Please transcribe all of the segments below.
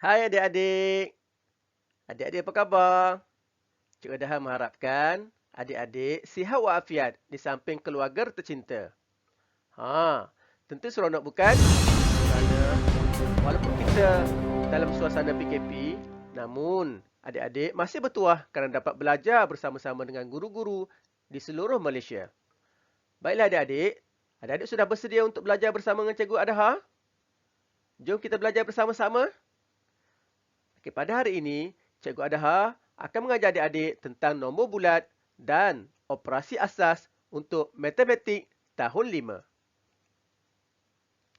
Hai adik-adik. Adik-adik apa khabar? Cikgu Daha mengharapkan adik-adik sihat walafiat di samping keluarga tercinta. Tentu seronok bukan? Kerana walaupun kita dalam suasana PKP, namun adik-adik masih bertuah kerana dapat belajar bersama-sama dengan guru-guru di seluruh Malaysia. Baiklah adik-adik, adik-adik sudah bersedia untuk belajar bersama dengan Cikgu Adaha? Jom kita belajar bersama-sama. Okey, pada hari ini, Cikgu Adaha akan mengajar adik-adik tentang nombor bulat dan operasi asas untuk matematik tahun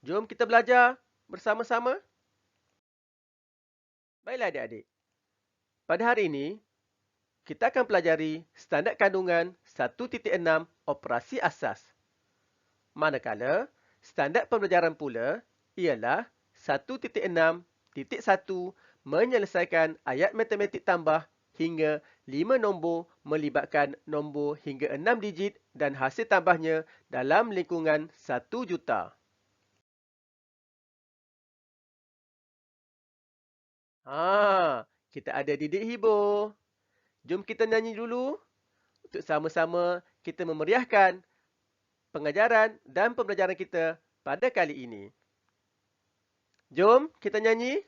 5. Jom kita belajar bersama-sama. Baiklah adik-adik. Pada hari ini, kita akan pelajari standard kandungan 1.6 operasi asas. Manakala, standard pembelajaran pula ialah 1.6.1 menyelesaikan ayat matematik tambah hingga 5 nombor melibatkan nombor hingga 6 digit dan hasil tambahnya dalam lingkungan 1 juta. Kita ada didik hibur. Jom kita nyanyi dulu untuk sama-sama kita memeriahkan pengajaran dan pembelajaran kita pada kali ini. Jom kita nyanyi.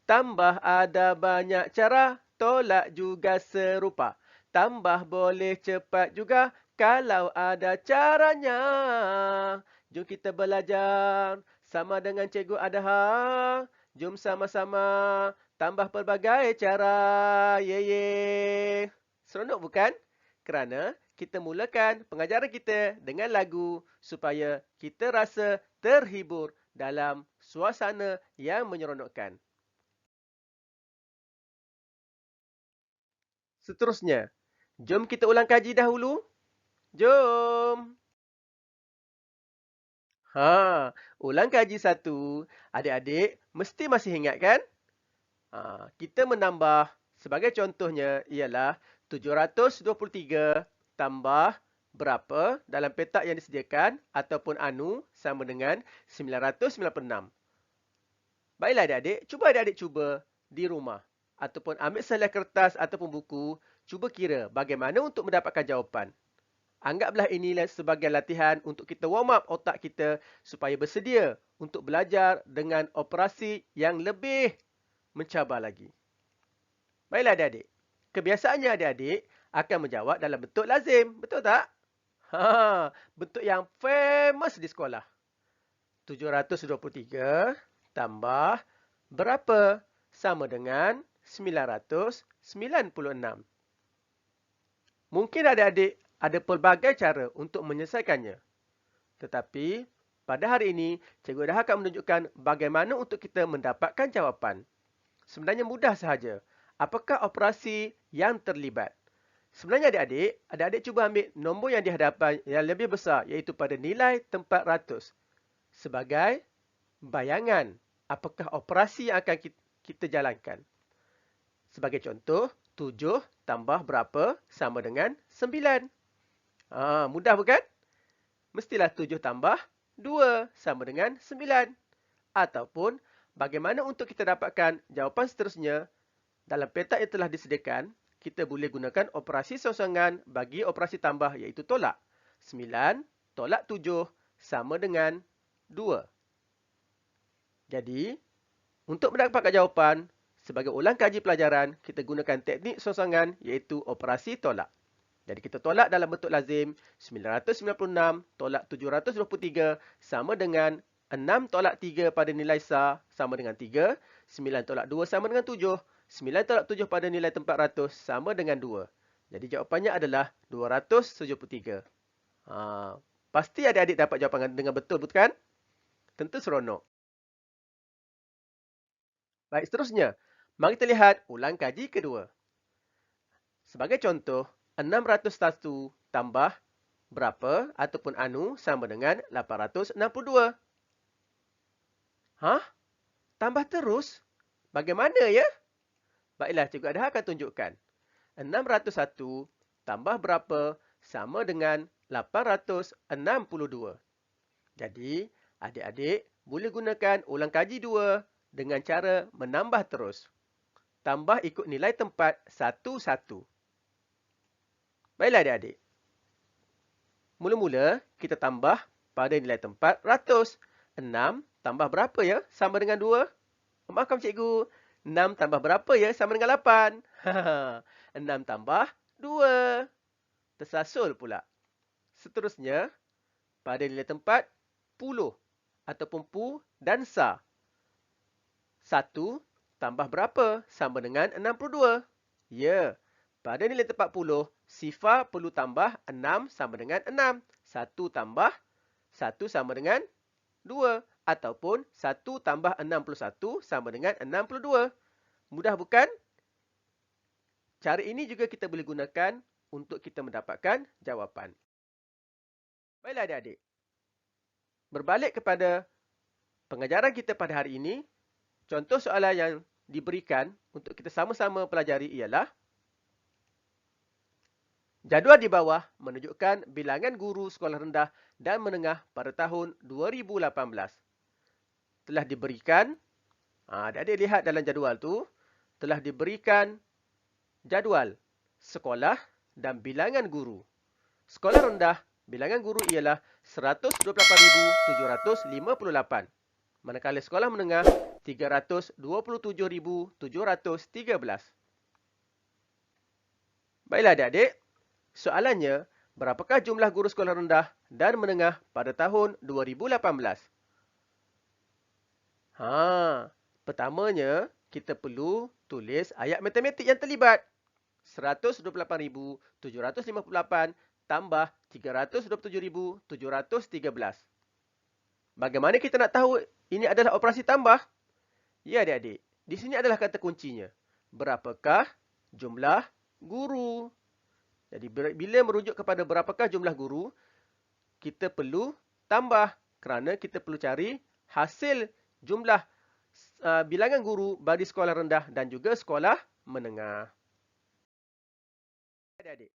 Tambah ada banyak cara, tolak juga serupa. Tambah boleh cepat juga kalau ada caranya. Jom kita belajar sama dengan Cikgu Adaha. Jom sama-sama tambah pelbagai cara. Ye. Seronok bukan? Kerana kita mulakan pengajaran kita dengan lagu supaya kita rasa terhibur dalam suasana yang menyeronokkan. Seterusnya, jom kita ulang kaji dahulu. Jom. Ulang kaji 1. Adik-adik mesti masih ingat kan? Kita menambah sebagai contohnya ialah 723 tambah berapa dalam petak yang disediakan ataupun anu sama dengan 996. Baiklah adik-adik, cuba adik-adik cuba di rumah ataupun ambil selai kertas ataupun buku, cuba kira bagaimana untuk mendapatkan jawapan. Anggaplah inilah sebagai latihan untuk kita warm up otak kita supaya bersedia untuk belajar dengan operasi yang lebih mencabar lagi. Baiklah adik-adik. Kebiasaannya adik-adik akan menjawab dalam bentuk lazim. Betul tak? Bentuk yang famous di sekolah. 723 tambah berapa sama dengan 996. Mungkin adik-adik ada pelbagai cara untuk menyelesaikannya. Tetapi, pada hari ini, Cikgu Daha akan menunjukkan bagaimana untuk kita mendapatkan jawapan. Sebenarnya mudah sahaja. Apakah operasi yang terlibat? Sebenarnya adik-adik cuba ambil nombor yang di hadapan yang lebih besar iaitu pada nilai tempat ratus. Sebagai bayangan, apakah operasi yang akan kita jalankan? Sebagai contoh, 7 tambah berapa sama dengan 9. Mudah bukan? Mestilah 7 tambah 2 sama dengan 9. Ataupun, bagaimana untuk kita dapatkan jawapan seterusnya dalam petak yang telah disediakan, kita boleh gunakan operasi songsangan bagi operasi tambah iaitu tolak. 9 tolak 7 sama dengan 2. Jadi, untuk mendapatkan jawapan, sebagai ulang kaji pelajaran, kita gunakan teknik songsangan iaitu operasi tolak. Jadi kita tolak dalam bentuk lazim, 996 tolak 723 sama dengan 6 tolak 3 pada nilai SAR sama dengan 3, 9 tolak 2 sama dengan 7, 9 tolak 7 pada nilai tempat ratus sama dengan 2. Jadi jawapannya adalah 273. Pasti adik-adik dapat jawapan dengan betul, bukan? Tentu seronok. Baik, seterusnya. Mari kita lihat ulang kaji kedua. Sebagai contoh, 601 tambah berapa ataupun anu sama dengan 862. Tambah terus? Bagaimana ya? Baiklah, Cikgu Adha akan tunjukkan. 601 tambah berapa sama dengan 862. Jadi, adik-adik boleh gunakan ulang kaji 2 dengan cara menambah terus. Tambah ikut nilai tempat satu-satu. Baiklah adik-adik. Mula-mula, kita tambah pada nilai tempat ratus. 6 tambah berapa ya? Sama dengan 2? Maafkan cikgu. 6 tambah berapa ya? Sama dengan 8. 6 tambah 2. Tersasul pula. Seterusnya, pada nilai tempat puluh ataupun pu dan sa. 1 tambah berapa? Sama dengan 62. Ya, pada nilai tempat puluh, sifar perlu tambah 6 sama dengan 6. 1 tambah 1 sama dengan 2. Ataupun 1 tambah 61 sama dengan 62. Mudah bukan? Cara ini juga kita boleh gunakan untuk kita mendapatkan jawapan. Baiklah adik-adik. Berbalik kepada pengajaran kita pada hari ini, contoh soalan yang diberikan untuk kita sama-sama pelajari ialah jadual di bawah menunjukkan bilangan guru sekolah rendah dan menengah pada tahun 2018. Telah diberikan, adik-adik lihat dalam jadual tu, telah diberikan jadual sekolah dan bilangan guru. Sekolah rendah, bilangan guru ialah 128,758. Manakala sekolah menengah, 327,713. Baiklah adik-adik, soalannya, berapakah jumlah guru sekolah rendah dan menengah pada tahun 2018? Pertamanya, kita perlu tulis ayat matematik yang terlibat. 128,758 tambah 327,713. Bagaimana kita nak tahu ini adalah operasi tambah? Ya adik-adik, di sini adalah kata kuncinya. Berapakah jumlah guru? Jadi bila merujuk kepada berapakah jumlah guru, kita perlu tambah kerana kita perlu cari hasil jumlah bilangan guru bagi sekolah rendah dan juga sekolah menengah. Adik-adik.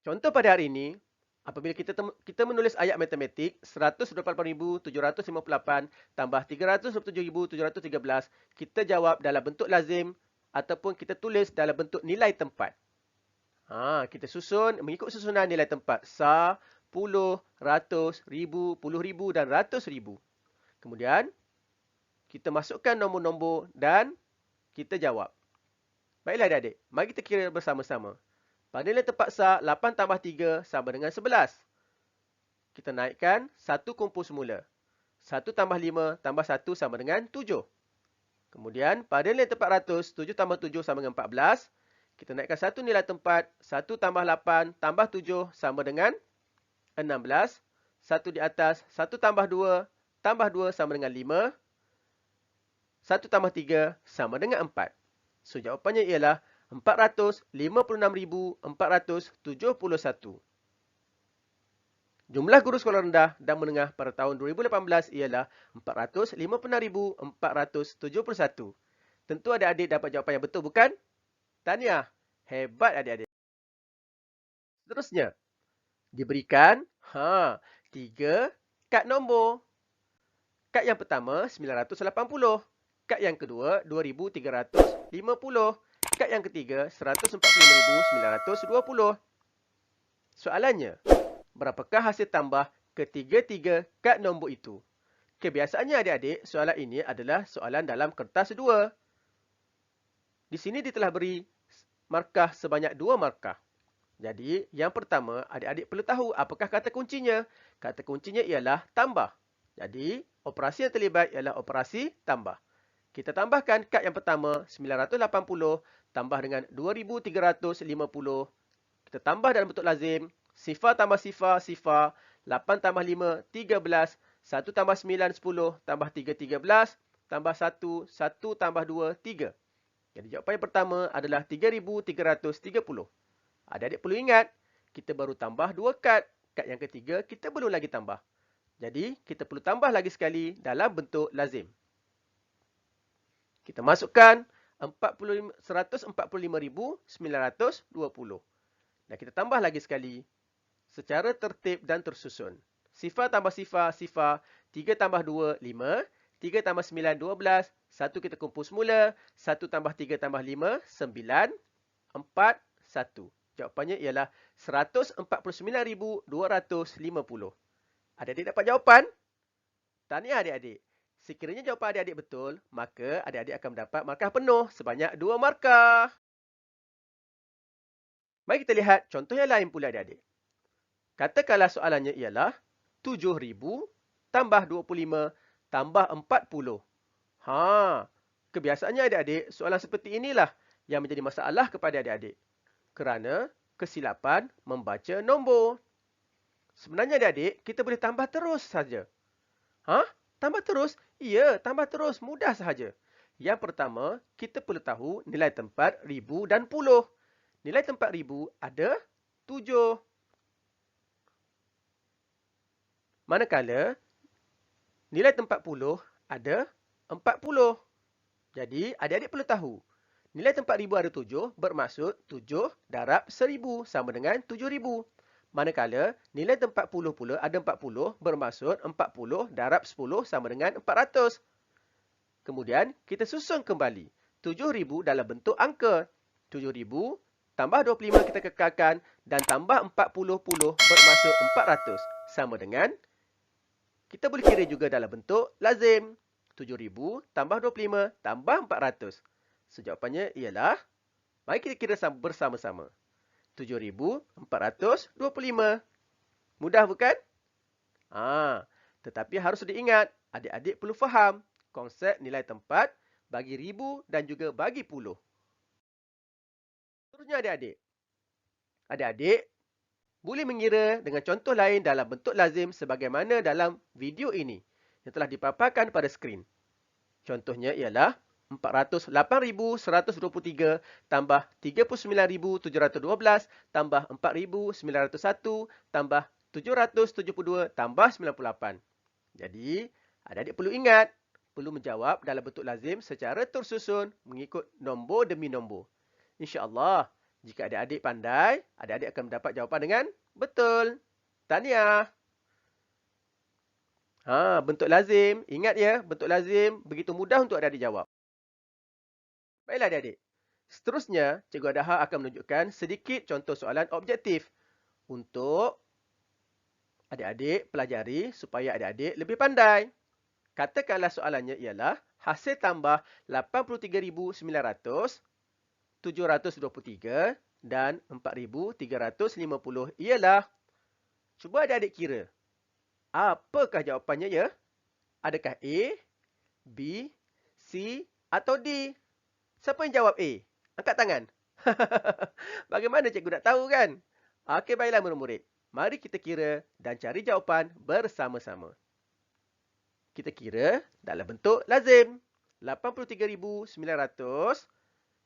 Contoh pada hari ini, apabila kita menulis ayat matematik 128,758 tambah 327,713, kita jawab dalam bentuk lazim ataupun kita tulis dalam bentuk nilai tempat. Kita susun mengikut susunan nilai tempat sa, puluh, ratus, ribu, puluh ribu dan ratus ribu. Kemudian, kita masukkan nombor-nombor dan kita jawab. Baiklah adik-adik, mari kita kira bersama-sama. Pada nilai tempat sa, 8 tambah 3 sama dengan 11. Kita naikkan 1 kumpul semula. 1 tambah 5 tambah 1 sama dengan 7. Kemudian, pada nilai tempat ratus, 7 tambah 7 sama dengan 14. Kita naikkan 1 nilai tempat, 1 tambah 8 tambah 7 sama dengan 16. 1 di atas, 1 tambah 2 tambah 2 sama dengan 5. 1 tambah 3 sama dengan 4. So, jawapannya ialah 456,471. Jumlah guru sekolah rendah dan menengah pada tahun 2018 ialah 456,471. Tentu adik-adik dapat jawapan yang betul, bukan? Tahniah. Hebat adik-adik. Seterusnya, diberikan 3 kad nombor. Kad yang pertama 980. Kad yang kedua 2350. Kad yang ketiga 145,920. Soalannya, berapakah hasil tambah ketiga-tiga kad nombor itu? Kebiasaannya adik-adik, soalan ini adalah soalan dalam kertas 2. Di sini dia telah beri markah sebanyak 2 markah. Jadi, yang pertama, adik-adik perlu tahu apakah kata kuncinya. Kata kuncinya ialah tambah. Jadi, operasi yang terlibat ialah operasi tambah. Kita tambahkan kad yang pertama, 980 tambah dengan 2350. Kita tambah dalam bentuk lazim. Sifar tambah sifar, sifar. 8 tambah 5, 13. 1 tambah 9, 10. Tambah 3, 13. Tambah 1, 1 tambah 2, 3. Jadi jawapan yang pertama adalah 3,330. Adik-adik perlu ingat, kita baru tambah 2 kad. Kad yang ketiga, kita belum lagi tambah. Jadi, kita perlu tambah lagi sekali dalam bentuk lazim. Kita masukkan 145,920. Dan kita tambah lagi sekali secara tertib dan tersusun. Sifar tambah sifar, sifar. 3 tambah 2, 5. 3 tambah 9, 12. 1 kita kumpul semula. 1 tambah 3 tambah 5, 9. 4, 1. Jawapannya ialah 149,250. Adik-adik dapat jawapan? Tahniah adik-adik. Sekiranya jawapan adik-adik betul, maka adik-adik akan mendapat markah penuh sebanyak 2 markah. Mari kita lihat contoh yang lain pula adik-adik. Katakanlah soalannya ialah 7,000 tambah 25 tambah 40. Kebiasaannya adik-adik, soalan seperti inilah yang menjadi masalah kepada adik-adik. Kerana kesilapan membaca nombor. Sebenarnya adik-adik, kita boleh tambah terus saja. Tambah terus? Ya, tambah terus. Mudah sahaja. Yang pertama, kita perlu tahu nilai tempat ribu dan puluh. Nilai tempat ribu ada 7. Manakala, nilai tempat puluh ada 40. Jadi, adik-adik perlu tahu. Nilai tempat ribu ada 7, bermaksud 7 darab 1000 sama dengan 7000. Manakala, nilai tempat puluh pula ada 40, bermaksud 40 darab 10 sama dengan 400. Kemudian, kita susun kembali. 7000 dalam bentuk angka. 7000 tambah 25 kita kekalkan dan tambah 40 bermaksud 400 sama dengan, kita boleh kira juga dalam bentuk lazim. 7000 tambah 25 tambah 400. Jawapannya ialah, mari kita kira bersama-sama. 7,425. Mudah bukan? Tetapi harus diingat, adik-adik perlu faham konsep nilai tempat bagi ribu dan juga bagi puluh. Seterusnya adik-adik. Adik-adik boleh mengira dengan contoh lain dalam bentuk lazim sebagaimana dalam video ini yang telah dipaparkan pada skrin. Contohnya ialah 408,123 tambah 39,712 tambah 4,901 tambah 772 tambah 98. Jadi, adik-adik perlu ingat, perlu menjawab dalam bentuk lazim secara tersusun mengikut nombor demi nombor. InsyaAllah, jika adik-adik pandai, adik-adik akan mendapat jawapan dengan betul. Tahniah. Bentuk lazim. Ingat ya, bentuk lazim begitu mudah untuk adik-adik jawab. Baiklah adik-adik. Seterusnya, Cikgu Adaha akan menunjukkan sedikit contoh soalan objektif untuk adik-adik pelajari supaya adik-adik lebih pandai. Katakanlah soalannya ialah hasil tambah 83,900, 723 dan 4,350 ialah. Cuba adik-adik kira. Apakah jawapannya ya? Adakah A, B, C atau D? Siapa yang jawab A? Angkat tangan. Bagaimana cikgu nak tahu kan? Okey, baiklah murid-murid. Mari kita kira dan cari jawapan bersama-sama. Kita kira dalam bentuk lazim. 83,900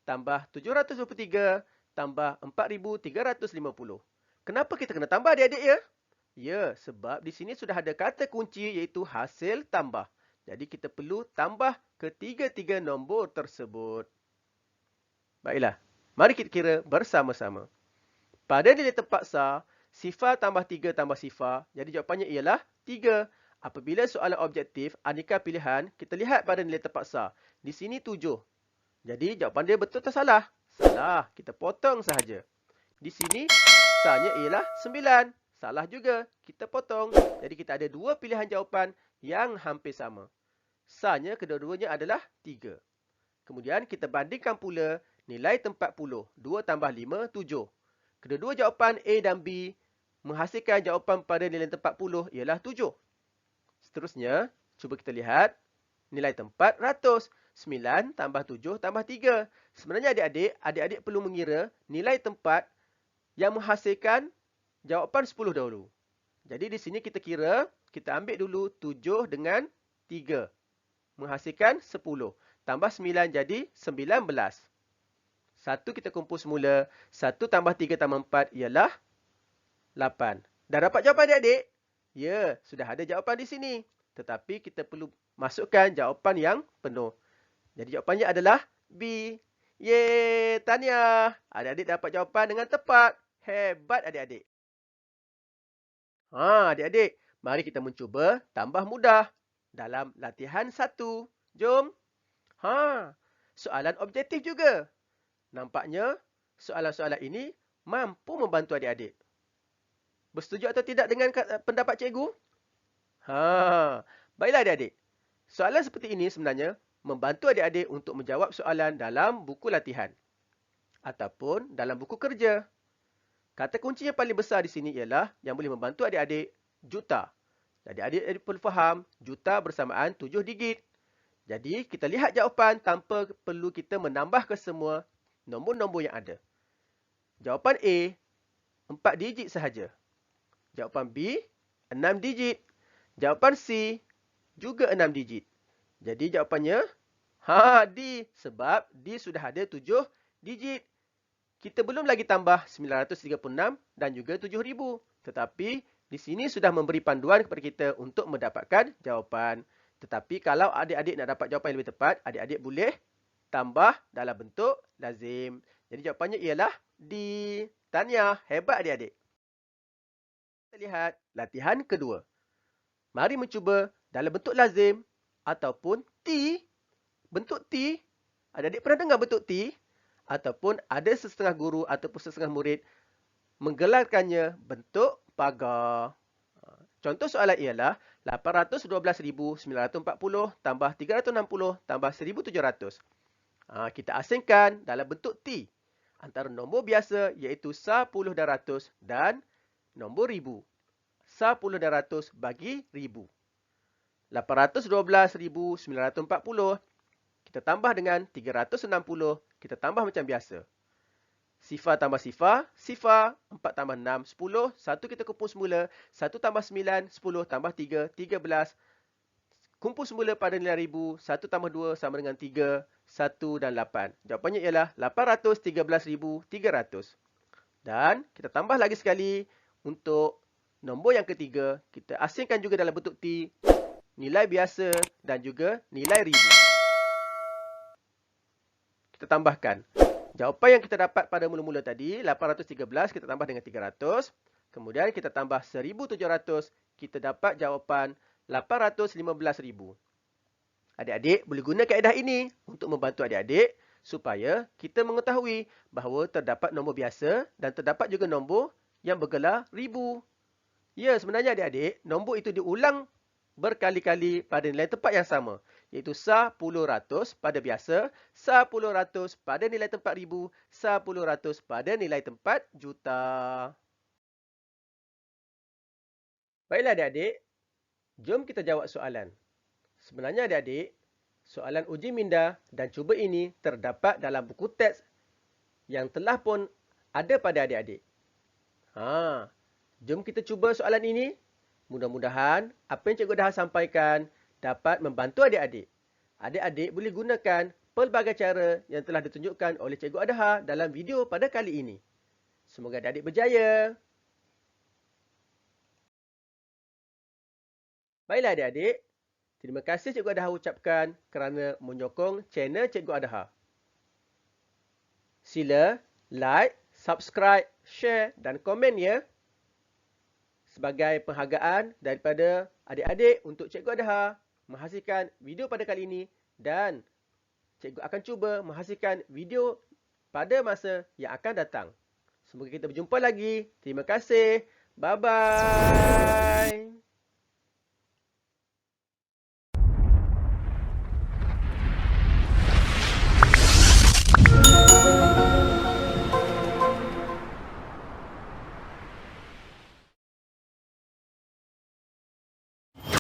tambah 723 tambah 4,350. Kenapa kita kena tambah adik-adik ya? Ya, sebab di sini sudah ada kata kunci iaitu hasil tambah. Jadi kita perlu tambah ketiga-tiga nombor tersebut. Baiklah, mari kita kira bersama-sama. Pada nilai terpaksa, sifar tambah 3 tambah sifar, jadi jawapannya ialah 3. Apabila soalan objektif, aneka pilihan, kita lihat pada nilai terpaksa. Di sini 7. Jadi jawapan dia betul atau salah? Salah, kita potong sahaja. Di sini, sahnya ialah 9. Salah juga, kita potong. Jadi kita ada dua pilihan jawapan yang hampir sama. Sahnya kedua-duanya adalah 3. Kemudian kita bandingkan pula nilai tempat puluh. 2 tambah 5, 7. Kedua-dua jawapan A dan B menghasilkan jawapan pada nilai tempat puluh ialah 7. Seterusnya, cuba kita lihat nilai tempat ratus. 9 tambah 7 tambah 3. Sebenarnya adik-adik perlu mengira nilai tempat yang menghasilkan jawapan 10 dahulu. Jadi di sini kita kira, kita ambil dulu 7 dengan 3. Menghasilkan 10. Tambah 9 jadi 19. 1 kita kumpul semula. 1 tambah 3 tambah 4 ialah 8. Dah dapat jawapan adik-adik? Ya, sudah ada jawapan di sini. Tetapi kita perlu masukkan jawapan yang penuh. Jadi jawapannya adalah B. Yeay, tahniah. Adik-adik dapat jawapan dengan tepat. Hebat adik-adik. Adik-adik, mari kita mencuba tambah mudah. dalam latihan 1. Jom. Soalan objektif juga. Nampaknya soalan-soalan ini mampu membantu adik-adik. Bersetuju atau tidak dengan pendapat cikgu? Baiklah adik-adik. Soalan seperti ini sebenarnya membantu adik-adik untuk menjawab soalan dalam buku latihan ataupun dalam buku kerja. Kata kunci yang paling besar di sini ialah yang boleh membantu adik-adik juta. Jadi adik-adik perlu faham juta bersamaan 7 digit. Jadi kita lihat jawapan tanpa perlu kita menambah ke semua nombor-nombor yang ada. Jawapan A 4 digit sahaja. Jawapan B 6 digit. Jawapan C juga 6 digit. Jadi jawapannya D, sebab D sudah ada 7 digit. Kita belum lagi tambah 936 dan juga 7000. Tetapi di sini sudah memberi panduan kepada kita untuk mendapatkan jawapan. Tetapi kalau adik-adik nak dapat jawapan yang lebih tepat, adik-adik boleh tambah dalam bentuk lazim. Jadi jawapannya ialah D. Tahniah, hebat adik-adik. Kita lihat latihan kedua. Mari mencuba dalam bentuk lazim ataupun T. Bentuk T. Adik-adik pernah dengar bentuk T? Ataupun ada sesetengah guru ataupun sesetengah murid menggelarkannya bentuk pagar. Contoh soalan ialah 812,940 tambah 360 tambah 1,700. Kita asingkan dalam bentuk T antara nombor biasa iaitu 10 darab 100 dan nombor ribu. 10 darab 100 bagi ribu. 812,940 kita tambah dengan 360, kita tambah macam biasa. Sifar tambah sifar, sifar, 4 tambah 6, 10, 1 kita kumpul semula, 1 tambah 9, 10 tambah 3, 13. Kumpul semula pada nilai ribu, 1 tambah 2 sama dengan 3, 1 dan 8. Jawapannya ialah 813,300. Dan kita tambah lagi sekali untuk nombor yang ketiga, kita asingkan juga dalam bentuk T, nilai biasa dan juga nilai ribu. Kita tambahkan. Jawapan yang kita dapat pada mula-mula tadi, 813 kita tambah dengan 300. Kemudian kita tambah 1,700, kita dapat jawapan 815,000. Adik-adik boleh guna kaedah ini untuk membantu adik-adik supaya kita mengetahui bahawa terdapat nombor biasa dan terdapat juga nombor yang bergelar ribu. Ya, sebenarnya adik-adik, nombor itu diulang berkali-kali pada nilai tempat yang sama, iaitu 10 ratus pada biasa, 10 ratus pada nilai tempat ribu, 10 ratus pada nilai tempat juta. Baiklah adik-adik, jom kita jawab soalan. Sebenarnya adik-adik, soalan uji minda dan cuba ini terdapat dalam buku teks yang telah pun ada pada adik-adik. Jom kita cuba soalan ini. Mudah-mudahan apa yang Cikgu Daha sampaikan dapat membantu adik-adik. Adik-adik boleh gunakan pelbagai cara yang telah ditunjukkan oleh Cikgu Daha dalam video pada kali ini. Semoga adik-adik berjaya. Baiklah adik-adik, terima kasih Cikgu Daha ucapkan kerana menyokong channel Cikgu Daha. Sila like, subscribe, share dan komen ya. Sebagai penghargaan daripada adik-adik untuk Cikgu Daha menghasilkan video pada kali ini dan Cikgu akan cuba menghasilkan video pada masa yang akan datang. Semoga kita berjumpa lagi. Terima kasih. Bye-bye.